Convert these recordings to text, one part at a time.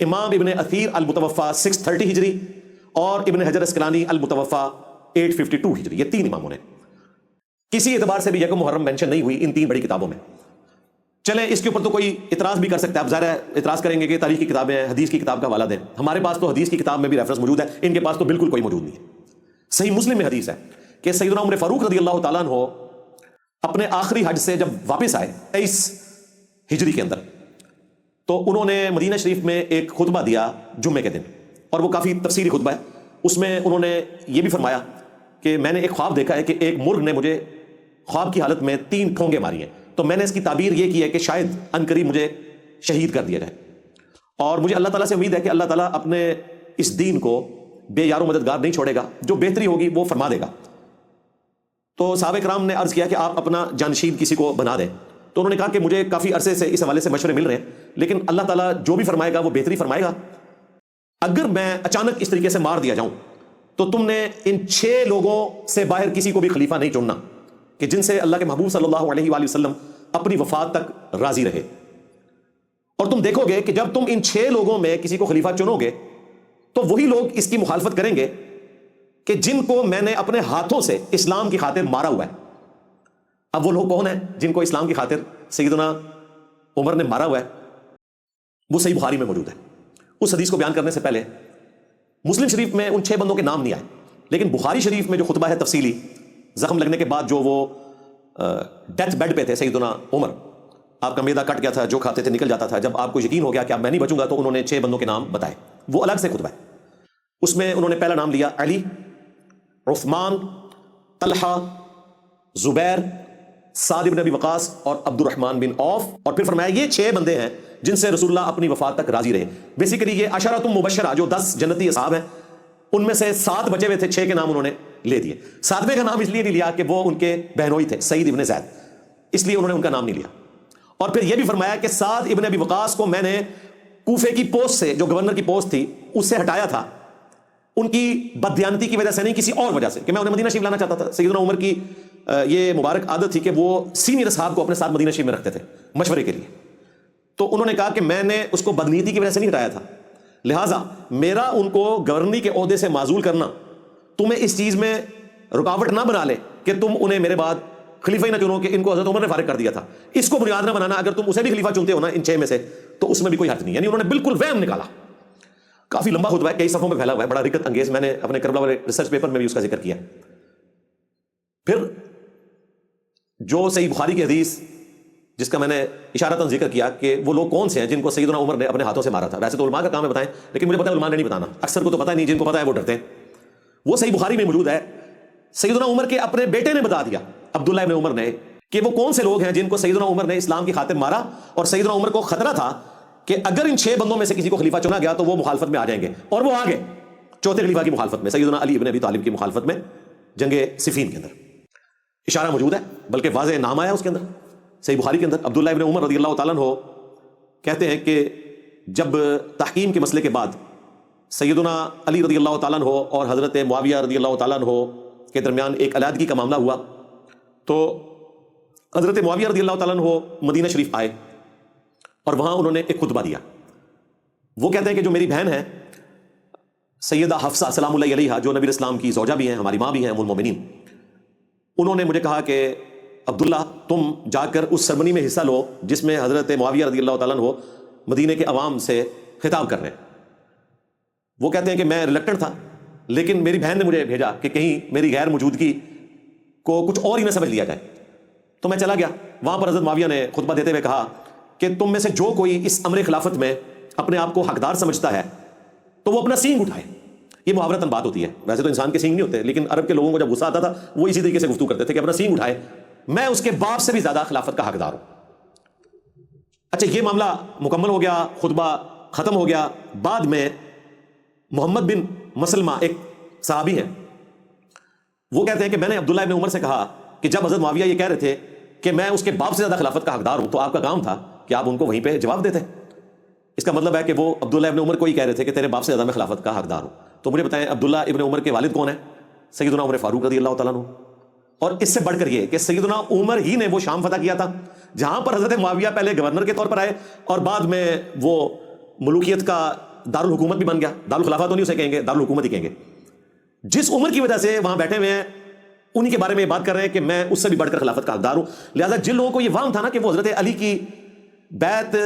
امام ابن اثیر المتوفا 630 ہجری اور ابن حجر اسقلانی المتوفا 852 ہجری، یہ 3 اماموں نے کسی اعتبار سے بھی یکم محرم مینشن نہیں ہوئی ان 3 بڑی کتابوں میں۔ چلیں اس کے اوپر تو کوئی اعتراض بھی کر سکتا ہے، اب ظاہر ہے اعتراض کریں گے کہ تاریخ کی کتابیں ہیں، حدیث کی کتاب کا حوالہ دیں۔ ہمارے پاس تو حدیث کی کتاب میں بھی ریفرنس موجود ہے، ان کے پاس تو بالکل کوئی موجود نہیں ہے۔ صحیح مسلم میں حدیث ہے کہ سیدنا عمر فاروق رضی اللہ تعالیٰ عنہ اپنے آخری حج سے جب واپس آئے 23 ہجری کے اندر، تو انہوں نے مدینہ شریف میں ایک خطبہ دیا جمعے کے دن، اور وہ کافی تفصیلی خطبہ ہے۔ اس میں انہوں نے یہ بھی فرمایا کہ میں نے ایک خواب دیکھا ہے کہ ایک مرغ نے مجھے خواب کی حالت میں 3 ٹھونگے ماری ہیں، تو میں نے اس کی تعبیر یہ کی ہے کہ شاید عنقریب مجھے شہید کر دیا جائے، اور مجھے اللہ تعالیٰ سے امید ہے کہ اللہ تعالیٰ اپنے اس دین کو بے یار و مددگار نہیں چھوڑے گا، جو بہتری ہوگی وہ فرما دے گا۔ تو صحابہ کرام نے عرض کیا کہ آپ اپنا جانشین کسی کو بنا دیں، تو انہوں نے کہا کہ مجھے کافی عرصے سے اس حوالے سے مشورے مل رہے ہیں، لیکن اللہ تعالیٰ جو بھی فرمائے گا وہ بہتری فرمائے گا۔ اگر میں اچانک اس طریقے سے مار دیا جاؤں تو تم نے ان 6 لوگوں سے باہر کسی کو بھی خلیفہ نہیں چننا کہ جن سے اللہ کے محبوب صلی اللہ علیہ وآلہ وسلم اپنی وفات تک راضی رہے، اور تم دیکھو گے کہ جب تم ان 6 لوگوں میں کسی کو خلیفہ چنو گے تو وہی لوگ اس کی مخالفت کریں گے کہ جن کو میں نے اپنے ہاتھوں سے اسلام کی خاطر مارا ہوا ہے۔ اب وہ لوگ کون ہیں جن کو اسلام کی خاطر سیدنا عمر نے مارا ہوا ہے؟ وہ صحیح بخاری میں موجود ہے۔ اس حدیث کو بیان کرنے سے پہلے مسلم شریف میں ان 6 بندوں کے نام نہیں آئے، لیکن بخاری شریف میں جو خطبہ ہے تفصیلی، زخم لگنے کے بعد جو وہ ڈیتھ بیڈ پہ تھے سیدنا عمر، آپ کا معدہ کٹ گیا تھا، جو کھاتے تھے نکل جاتا تھا، جب آپ کو یقین ہو گیا کہ اب میں نہیں بچوں گا تو انہوں نے 6 بندوں کے نام بتائے، وہ الگ سے خطبہ ہے۔ اس میں انہوں نے پہلا نام لیا علی، عثمان، طلحہ، زبیر، سعد بن ابی وقاص اور عبد الرحمن بن عوف، اور پھر فرمایا یہ 6 بندے ہیں جن سے رسول اللہ اپنی وفات تک راضی رہے۔ بیسیکلی یہ عشرۃ مبشرہ جو 10 جنتی اصحاب ہیں، ان میں سے 7 بچے ہوئے تھے، 6 کے نام انہوں نے لے دیے۔ 7ویں کا نام اس لیے نہیں لیا کہ وہ ان کے بہنوئی تھے، سعید ابن زید، اس لیے انہوں نے ان کا نام نہیں لیا۔ اور پھر یہ بھی فرمایا کہ سعد ابن ابی وقاص کو میں نے کوفے کی پوسٹ سے، جو گورنر کی پوسٹ تھی، اس سے ہٹایا تھا، ان کی بددیانتی کی وجہ سے نہیں، کسی اور وجہ سے، کہ میں انہیں مدینہ شریف لانا چاہتا تھا۔ سیدنا عمر کی یہ مبارک عادت تھی کہ وہ سینئر اصحاب کو اپنے ساتھ مدینہ شریف میں رکھتے تھے مشورے کے لیے، تو انہوں نے کہا کہ میں نے اس کو بدنیتی کی وجہ سے نہیں ہٹایا تھا، لہٰذا میرا ان کو گورنری کے عہدے سے معزول کرنا تمہیں اس چیز میں رکاوٹ نہ بنا لے کہ تم انہیں میرے بعد خلیفہ ہی نہ چنو، کہ ان کو حضرت عمر نے فارغ کر دیا تھا، اس کو بنیاد نہ بنانا، اگر تم اسے بھی خلیفہ چنتے ہو نا ان 6 میں سے تو اس میں بھی کوئی حرج نہیں۔ یعنی انہوں نے بالکل وہم نکالا۔ کافی لمبا خطبہ ہے، کئی صفحوں میں پھیلا ہوا ہے، بڑا رکت انگیز، میں نے اپنے کربلا والے ریسرچ پیپر میں بھی اس کا ذکر کیا۔ پھر جو صحیح بخاری کی حدیث جس کا میں نے اشارتاً ذکر کیا کہ وہ لوگ کون سے ہیں جن کو سیدنا عمر نے اپنے ہاتھوں سے مارا تھا، ویسے تو علماء کا کام ہے بتائیں، لیکن مجھے پتا ہے علماء نے نہیں بتانا، اکثر کو تو پتہ نہیں، جن کو پتہ ہے وہ ڈرتے ہیں۔ وہ صحیح بخاری میں موجود ہے، سیدنا عمر کے اپنے بیٹے نے بتا دیا، عبداللہ ابن عمر نے، کہ وہ کون سے لوگ ہیں جن کو سیدنا عمر نے اسلام کی خاطر مارا، اور سیدنا عمر کو خطرہ تھا کہ اگر ان 6 بندوں میں سے کسی کو خلیفہ چنا گیا تو وہ مخالفت میں آ جائیں گے، اور وہ آگے چوتھے خلیفہ کی مخالفت میں، سیدنا علی ابن ابی طالب کی مخالفت میں جنگ صفین کے اندر۔ اشارہ موجود ہے، بلکہ واضح نام آیا اس کے اندر صحیح بخاری کے اندر۔ عبداللہ ابن عمر رضی اللہ تعالیٰ عنہ کہتے ہیں کہ جب تحکیم کے مسئلے کے بعد سیدنا علی رضی اللہ تعالیٰ عنہ اور حضرت معاویہ رضی اللہ تعالیٰ عنہ کے درمیان ایک علیحدگی کا معاملہ ہوا، تو حضرت معاویہ رضی اللہ تعالیٰ عنہ مدینہ شریف آئے اور وہاں انہوں نے ایک خطبہ دیا۔ وہ کہتے ہیں کہ جو میری بہن ہے سیدہ حفصہ سلام اللہ علیہا، جو نبی اسلام کی زوجہ بھی ہیں، ہماری ماں بھی ہیں، ام المومنین، انہوں نے مجھے کہا کہ عبداللہ تم جا کر اس سرمنی میں حصہ لو جس میں حضرت معاویہ رضی اللہ تعالیٰ عنہ مدینہ کے عوام سے خطاب کر رہے ہیں۔ وہ کہتے ہیں کہ میں ریلکٹنٹ تھا، لیکن میری بہن نے مجھے بھیجا کہ کہیں میری غیر موجودگی کو کچھ اور ہی نہ سمجھ لیا جائے، تو میں چلا گیا۔ وہاں پر حضرت معاویہ نے خطبہ دیتے ہوئے کہا کہ تم میں سے جو کوئی اس امر خلافت میں اپنے آپ کو حقدار سمجھتا ہے تو وہ اپنا سینگ اٹھائے۔ یہ محاورتاً بات ہوتی ہے، ویسے تو انسان کے سینگ نہیں ہوتے، لیکن عرب کے لوگوں کو جب غصہ آتا تھا وہ اسی طریقے سے گفتگو کرتے تھے کہ اپنا سینگ اٹھائے، میں اس کے باپ سے بھی زیادہ خلافت کا حقدار ہوں۔ اچھا، یہ معاملہ مکمل ہو گیا، خطبہ ختم ہو گیا۔ بعد میں محمد بن مسلمہ ایک صحابی ہیں، وہ کہتے ہیں کہ میں نے عبداللہ ابن عمر سے کہا کہ جب حضرت معاویہ یہ کہہ رہے تھے کہ میں اس کے باپ سے زیادہ خلافت کا حقدار ہوں، تو آپ کا کام تھا کہ آپ ان کو وہیں پہ جواب دیتے۔ اس کا مطلب ہے کہ وہ عبداللہ ابن عمر کو ہی کہہ رہے تھے کہ تیرے باپ سے زیادہ میں خلافت کا حقدار ہوں۔ تو مجھے بتائیں عبداللہ ابن عمر کے والد کون ہیں؟ سیدنا عمر فاروق رضی اللہ تعالیٰ عنہ۔ اور اس سے بڑھ کر یہ کہ سیدنا عمر ہی نے وہ شام فتح کیا تھا جہاں پر حضرت معاویہ پہلے گورنر کے طور پر آئے اور بعد میں وہ ملوکیت کا دارالحکومت بھی بن گیا. دارالخلافہ تو نہیں اسے کہیں گے, دارالحکومت ہی کہیں گے. جس عمر کی وجہ سے وہاں بیٹھے ہوئے ہیں انہی کے بارے میں بات کر رہے ہیں کہ میں اس سے بھی بڑھ کر خلافت کا حقدار ہوں. لہٰذا جن لوگوں کو یہ وہم تھا نا کہ وہ حضرت علی کی بیعت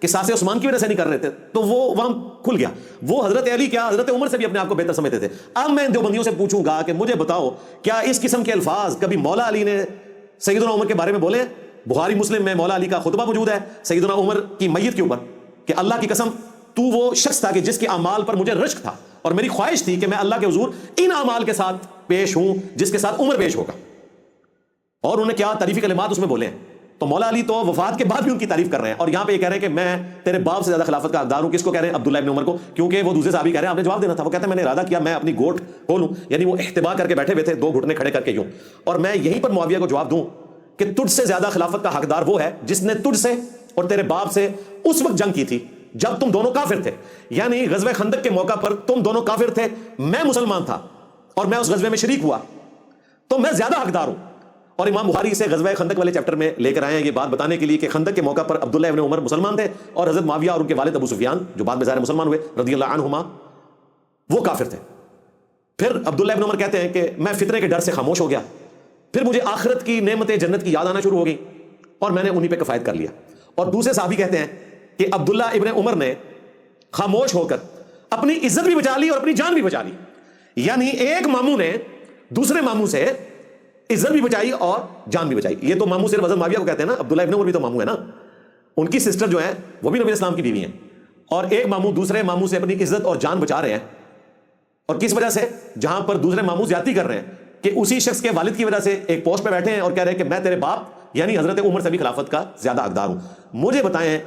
قصاص عثمان کی وجہ سے نہیں کر رہے تھے, تو وہ وہم کھل گیا. وہ حضرت علی کیا حضرت عمر سے بھی اپنے آپ کو بہتر سمجھتے تھے. اب میں ان دیوبندیوں سے پوچھوں گا کہ مجھے بتاؤ کیا اس قسم کے الفاظ کبھی مولا علی نے سیدنا عمر کے بارے میں بولے؟ بخاری مسلم میں مولا علی کا خطبہ موجود ہے سیدنا عمر کی میت کے اوپر کہ اللہ کی قسم تو وہ شخص تھا کہ جس کے اعمال پر مجھے رشک تھا اور میری خواہش تھی کہ میں اللہ کے حضور ان اعمال کے ساتھ پیش ہوں جس کے ساتھ عمر پیش ہوگا. اور انہوں نے کیا تعریفی کلمات اس میں بولے ہیں. تو مولا علی تو وفات کے بعد بھی ان کی تعریف کر رہے ہیں, اور یہاں پہ یہ کہہ رہے ہیں کہ میں تیرے باپ سے زیادہ خلافت کا حقدار ہوں. کس کو کہہ رہے ہیں؟ عبداللہ ابن عمر کو, کیونکہ وہ دوسرے صحابی کہہ رہے ہیں آپ نے جواب دینا تھا. وہ کہتے ہیں میں نے ارادہ کیا میں اپنی گوٹ کھولوں, یعنی وہ احتبا کر کے بیٹھے ہوئے تھے, دو گھٹنے کھڑے کر کے یوں, اور میں یہیں پر معاویہ کو جواب دوں کہ تجھ سے زیادہ خلافت کا حقدار وہ ہے جس نے تجھ سے اور تیرے باپ سے اس وقت جنگ کی تھی جب تم دونوں کافر تھے. یعنی غزوہ خندق کے موقع پر تم دونوں کافر تھے, میں مسلمان تھا اور میں اس غزوے میں شریک ہوا, تو میں زیادہ حقدار ہوں. اور امام بخاری سے غزوہ خندق والے چیپٹر میں لے کر آئے ہیں یہ بات بتانے کے لیے کہ خندق کے موقع پر عبداللہ ابن عمر مسلمان تھے اور حضرت معاویہ اور ان کے والد ابو سفیان جو بعد میں ظاہر مسلمان ہوئے رضی اللہ عنہما وہ کافر تھے. پھر عبداللہ ابن عمر کہتے ہیں کہ میں فتنے کے ڈر سے خاموش ہو گیا, پھر مجھے آخرت کی نعمتیں جنت کی یاد آنا شروع ہو گئی اور میں نے انہی پہ کفایت کر لیا. اور دوسرے صحابی کہتے ہیں کہ عبداللہ ابن عمر نے خاموش ہو کر اپنی عزت بھی بچا لی اور اپنی جان بھی بچا لی. یعنی ایک ماموں نے دوسرے ماموں سے عزت بھی بچائی اور جان بھی بچائی. یہ تو ماموں صرف حضرت معاویہ کو کہتے ہیں نا, عبداللہ ابن عمر بھی تو ماموں ہے نا, ان کی سسٹر جو ہیں وہ بھی نبی اسلام کی بیوی ہیں, اور ایک ماموں دوسرے ماموں سے اپنی عزت اور جان بچا رہے ہیں. اور کس وجہ سے؟ جہاں پر دوسرے ماموں زیادتی کر رہے ہیں کہ اسی شخص کے والد کی وجہ سے ایک پوسٹ پہ بیٹھے ہیں اور کہہ رہے ہیں کہ میں تیرے باپ یعنی حضرت عمر سے بھی خلافت کا زیادہ حقدار ہوں. مجھے بتائیں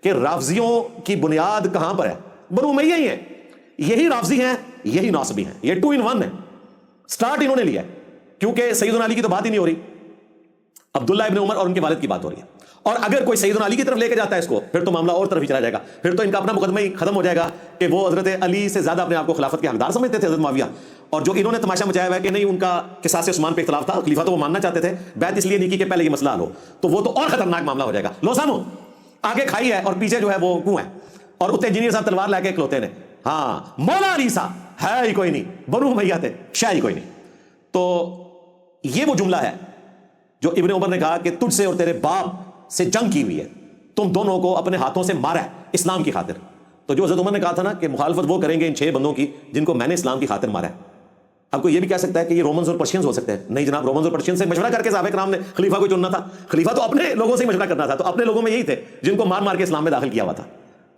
کہ رافضیوں کی بنیاد کہاں پر ہے؟ بنو امیہ ہی ہے. یہی رافضی ہیں یہی ناصبی ہیں, یہ 2 in 1 ہے. سٹارٹ انہوں نے لیا ہے کیونکہ سیدنا علی کی تو بات ہی نہیں ہو رہی, عبداللہ ابن عمر اور ان کے والد کی بات ہو رہی ہے. اور اگر کوئی سیدنا علی کی طرف لے کے جاتا ہے اس کو, پھر تو معاملہ اور طرف ہی چلا جائے گا. پھر تو ان کا اپنا مقدمہ ہی ختم ہو جائے گا کہ وہ حضرت علی سے زیادہ اپنے آپ کو خلافت کے حقدار سمجھتے تھے حضرت معاویہ. اور جو انہوں نے تماشا مچایا ہوا ہے کہ نہیں ان کا قصاص عثمان پہ اختلاف تھا, خلیفہ تو وہ ماننا چاہتے تھے, بیعت اس لیے نہیں کی کہ پہلے یہ مسئلہ حل ہو, تو وہ تو اور خطرناک معاملہ ہو جائے گا. لو سامو آگے کھائی ہے اور پیچھے جو ہے وہ کنواں ہے, اور اتنے انجینئر صاحب تلوار لے کے کھلوتے نے. ہاں مولا علی صاحب ہے ہی کوئی نہیں, بنو امیہ تھے شاہ ہی کوئی نہیں. تو یہ وہ جملہ ہے جو ابن عمر نے کہا کہ تجھ سے اور تیرے باپ سے جنگ کی ہوئی ہے, تم دونوں کو اپنے ہاتھوں سے مارا ہے اسلام کی خاطر. تو جو حضرت عمر نے کہا تھا نا کہ مخالفت وہ کریں گے ان 6 بندوں کی جن کو میں نے اسلام کی خاطر مارا ہے. اب کوئی یہ بھی کہہ سکتا ہے کہ یہ رومنز اور پرشینز ہو سکتے ہیں. نہیں جناب, رومنز اور پرشینز سے مشورہ کر کے صحابہ کرام نے خلیفہ کو چننا تھا. خلیفہ تو اپنے لوگوں سے ہی مشورہ کرنا تھا, تو اپنے لوگوں میں یہی تھے جن کو مار مار کے اسلام میں داخل کیا ہوا تھا.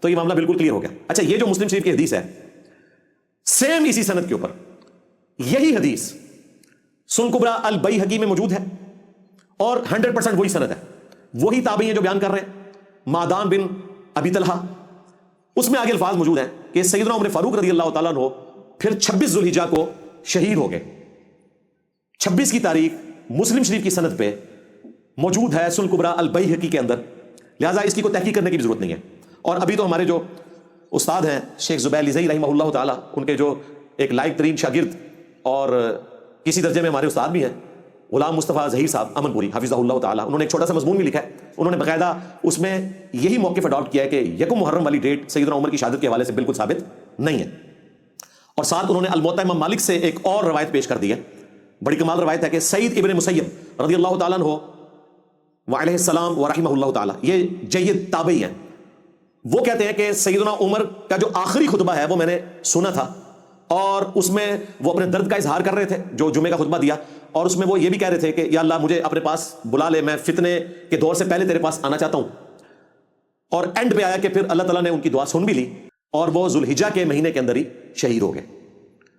تو یہ معاملہ بالکل کلیئر ہو گیا. اچھا, یہ جو مسلم شریف کی حدیث ہے سیم اسی سند کے اوپر یہی حدیث سنن کبریٰ البیہقی میں موجود ہے اور 100% وہی سند ہے. وہی تابعی ہیں جو بیان کر رہے ہیں, معدان بن ابی طلحہ. اس میں آگے الفاظ موجود ہیں کہ سیدنا عمر فاروق رضی اللہ تعالیٰ عنہ پھر 26 ذوالحجہ کو شہید ہو گئے. 26 کی تاریخ مسلم شریف کی سند پہ موجود ہے سنن کبریٰ البیہقی کے اندر, لہٰذا اس کی کوئی تحقیق کرنے کی بھی ضرورت نہیں ہے. اور ابھی تو ہمارے جو استاد ہیں شیخ زبیر لزئی رحمہ اللہ تعالیٰ, ان کے جو ایک لائق ترین شاگرد اور کسی درجے میں ہمارے استاد بھی ہیں غلام مصطفیٰ ظہیر صاحب امن پوری حفظہ اللہ تعالیٰ, انہوں نے ایک چھوٹا سا مضمون بھی لکھا ہے. انہوں نے باقاعدہ اس میں یہی موقف اڈاپٹ کیا ہے کہ یکم محرم والی ڈیٹ سیدنا عمر کی شہادت کے حوالے سے بالکل ثابت نہیں ہے. اور ساتھ انہوں نے الموطا امام مالک سے ایک اور روایت پیش کر دی ہے, بڑی کمال روایت ہے کہ سعید ابن مسیب رضی اللہ تعالیٰ عنہ وعلیہ السلام ورحمہ اللہ تعالیٰ, یہ جید تابعی ہیں, وہ کہتے ہیں کہ سیدنا عمر کا جو آخری خطبہ ہے وہ میں نے سنا تھا, اور اس میں وہ اپنے درد کا اظہار کر رہے تھے جو جمعے کا خطبہ دیا, اور اس میں وہ یہ بھی کہہ رہے تھے کہ یا اللہ مجھے اپنے پاس بلا لے, میں فتنے کے دور سے پہلے تیرے پاس آنا چاہتا ہوں. اور اینڈ پہ آیا کہ پھر اللہ تعالیٰ نے ان کی دعا سن بھی لی اور وہ ذوالحجہ کے مہینے کے اندر ہی شہید ہو گئے.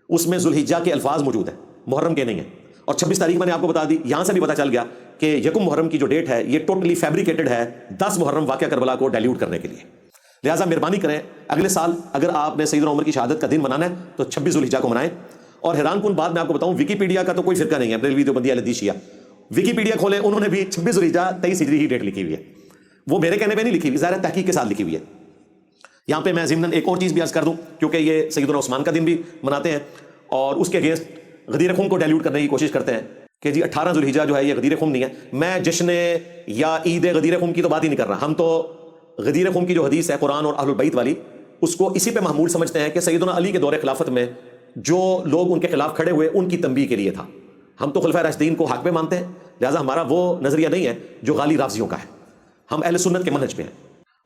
اس میں ذوالحجہ کے الفاظ موجود ہیں, محرم کے نہیں ہیں. اور 26 تاریخ میں نے آپ کو بتا دی, یہاں سے بھی پتہ چل گیا کہ یکم محرم کی جو ڈیٹ ہے یہ ٹوٹلی فیبریکیٹڈ ہے 10 محرم واقعہ کربلا کو ڈائلیوٹ کرنے کے لیے. لہٰذا مہربانی کریں اگلے سال اگر آپ نے سیدنا عمر کی شہادت کا دن منانا ہے تو 26 ذوالحجہ کو منائیں. اور حیران کن بات میں آپ کو بتاؤں, ویکیپیڈیا کا تو کوئی فرقہ نہیں ہے, بریلوی دیوبندی اہل حدیث شیعہ, ویکیپیڈیا کھولیں انہوں نے بھی 26 ذوالحجہ 23 ہجری ہی ڈیٹ لکھی ہوئی ہے. وہ میرے کہنے پہ نہیں لکھی ہوئی, ظاہر تحقیق کے ساتھ لکھی ہوئی ہے. یہاں پہ میں ضمن ایک اور چیز بھی عرض کر دوں, کیونکہ یہ سیدنا عثمان کا دن بھی مناتے ہیں اور اس کے اگینسٹ غدیر خم کو ڈائلیوٹ کرنے کی کوشش کرتے ہیں کہ جی 18 ذوالحجہ جو ہے یہ غدیر خم نہیں ہے. میں جشن یا عید غدیر خم کی تو بات ہی نہیں کر رہا, ہم تو غدیر خم کی جو حدیث ہے قرآن اور اہل البیت والی اس کو اسی پہ محمول سمجھتے ہیں کہ سیدنا علی کے دور خلافت میں جو لوگ ان کے خلاف کھڑے ہوئے ان کی تنبیہ کے لیے تھا. ہم تو خلفائے راشدین کو حق پہ مانتے ہیں، لہٰذا ہمارا وہ نظریہ نہیں ہے جو غالی رافضیوں کا ہے. ہم اہل سنت کے منہج پہ ہیں،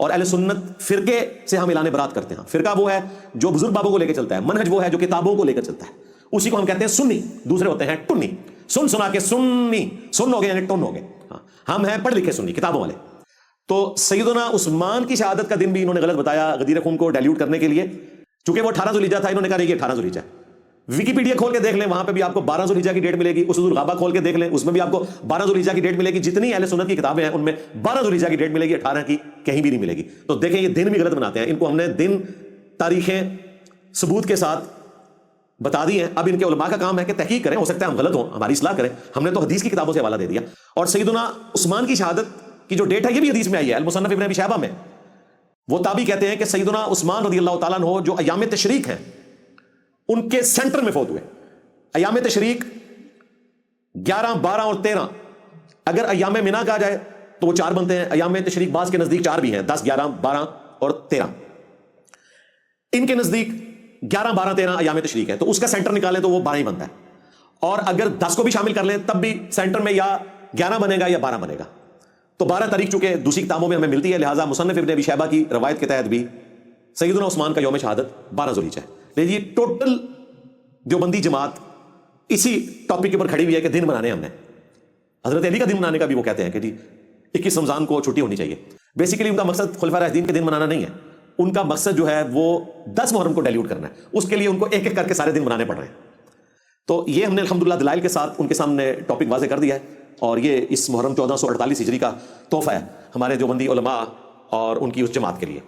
اور اہل سنت فرقے سے ہم اعلان برات کرتے ہیں. فرقہ وہ ہے جو بزرگ بابوں کو لے کے چلتا ہے، منہج وہ ہے جو کتابوں کو لے کر چلتا ہے. اسی کو ہم کہتے ہیں سنی. دوسرے ہوتے ہیں ٹنی، سن سنا کے سنی، سن ہو گئے یعنی ٹن ہو گئے. ہم ہیں پڑھ لکھے سنی، کتابوں والے. تو سیدنا عثمان کی شہادت کا دن بھی انہوں نے غلط بتایا غدیر خون کو ڈائلیوٹ کرنے کے لیے، چونکہ وہ 18 ذوالحجہ تھا. انہوں نے کہا نہیں یہ 18 ذوالحجہ ہے. ویکیپیڈیا کھول کے دیکھ لیں، وہاں پہ بھی آپ کو 12 ذوالحجہ کی ڈیٹ ملے گی. اسد الغابہ کھول کے دیکھ لیں، اس میں بھی آپ کو 12 ذوالحجہ کی ڈیٹ ملے گی. جتنی اہل سنت کی کتابیں ہیں ان میں 12 ذوالحجہ کی ڈیٹ ملے گی، 18 کی کہیں بھی نہیں ملے گی. تو دیکھیں یہ دن بھی غلط بناتے ہیں. ان کو ہم نے دن تاریخیں ثبوت کے ساتھ بتا دی ہیں. اب ان کے علماء کا کام ہے کہ تحقیق کریں، ہو سکتا ہے ہم غلط ہوں، ہماری اصلاح کریں. ہم نے تو حدیث کی کتابوں سے حوالہ دے دیا. اور سیدنا عثمان کی شہادت کی جو ڈیٹ ہے یہ بھی حدیث میں آئی ہے، المصنف ابن ابی شیبہ میں. وہ تابعی کہتے ہیں کہ سیدنا عثمان رضی اللہ تعالیٰ عنہ جو ایام تشریق ہیں ان کے سینٹر میں فوت ہوئے. ایام تشریق 11، 12 اور 13. اگر ایام منا کہا جائے تو وہ 4 بنتے ہیں. ایام تشریق بعض کے نزدیک 4 بھی ہیں، 10، 11، 12 اور 13. ان کے نزدیک 11، 12، 13 ایام تشریق ہے، تو اس کا سینٹر نکالیں تو وہ 12 ہی بنتا ہے. اور اگر 10 کو بھی شامل کر لیں تب بھی سینٹر میں یا 11 بنے گا یا 12 بنے گا. تو 12 تاریخ چونکہ دوسری کتابوں میں ہمیں ملتی ہے، لہٰذا مصنف ابن ابی شیبہ کی روایت کے تحت بھی سیدنا عثمان کا یوم شہادت 12 ذوالحجہ ہے. لیکن یہ ٹوٹل دیوبندی جماعت اسی ٹاپک کے اوپر کھڑی ہوئی ہے کہ دن منانے ہم نے. حضرت علی کا دن منانے کا بھی وہ کہتے ہیں کہ جی 21 رمضان کو چھٹی ہونی چاہیے. بیسیکلی ان کا مقصد خلفائے راشدین کے دن منانا نہیں ہے. ان کا مقصد جو ہے وہ 10 محرم کو ڈائلیوٹ کرنا ہے. اس کے لیے ان کو ایک ایک کر کے سارے دن منانے پڑ رہے ہیں. تو یہ ہم نے الحمدللہ دلائل کے ساتھ ان کے سامنے ٹاپک واضح کر دیا ہے. اور یہ اس محرم 1448 ہجری کا تحفہ ہے ہمارے دیوبندی علماء اور ان کی اس جماعت کے لیے.